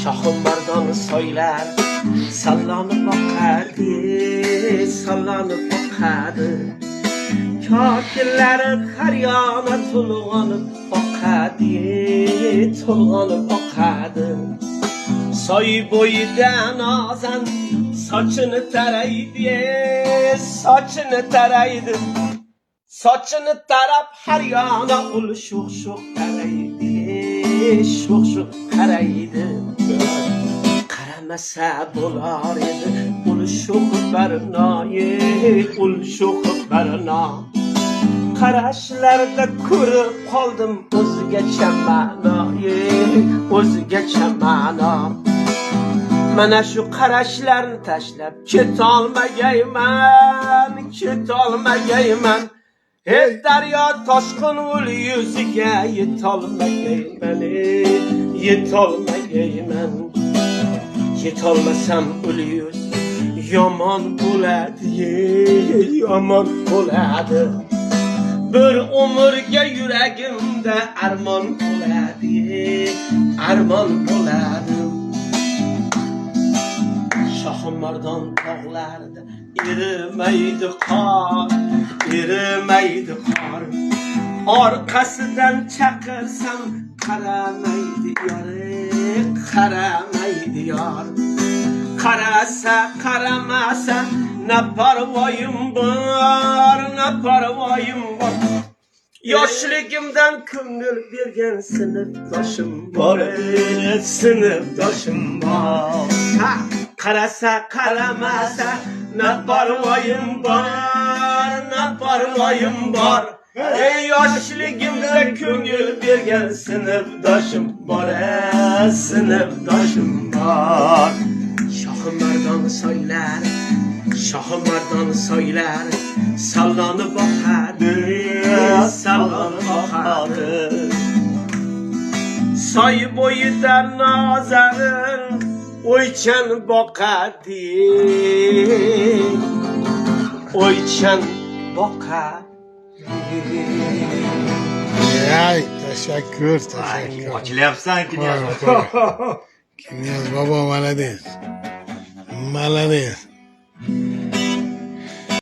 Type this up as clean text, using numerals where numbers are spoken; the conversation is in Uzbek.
Şahım bardan soylar sallanıp bakardı, sallanıp bakardı. Kakilleri her yana tulğanıp bakardı, tulğanıp bakardı. Soy boyuda nazan saçını taraydı, saçını taraydı. Saçını tarap her yana ul şuk şuk taraydı, şuk şuk taraydı. Karamasa bular edi, ul şuk bernayı, ul şuk berna. Qarashlarda ko'rib qoldim o'zgacha ma'noyi, o'zgacha ma'no. Mana shu qarashlarni tashlab ketolmagayman, ketolmagayman. Ey daryo toshqin ul yuziga yetolmagayman, yetolmagayman. Yetolmasam ul yuz yomon bo'ladi, yomon bo'ladi. Bir umrga yuragimda armon bo'ladi, armon bo'ladi. Shohimardon tog'larda erimaydi qor, erimaydi qor. Orqasidan chaqirsam qaramaydi yor, qaramaydi yor. Qarasa qaramasa ne parvoyim var, ne parvoyim var. Yoshligimdan ko'ngil bergan sinfdoshim bor, sinfdoshim bor. Qarasa qaramasa ne parvoyim var, ne parvoyim var. Ey yoshligimda ko'ngil bergan sinfdoshim bor, sinfdoshim bor. Shohimardon soylar, shohimardon soylar sallanıp bakardı, sallanıp bakardı. Soy boyida nazarın o'ychan boqadi, o'ychan boqadi. Ay, teşekkür, teşekkür. Açılayapsan Kinyas. Kinyas baba, молодец. Молодец.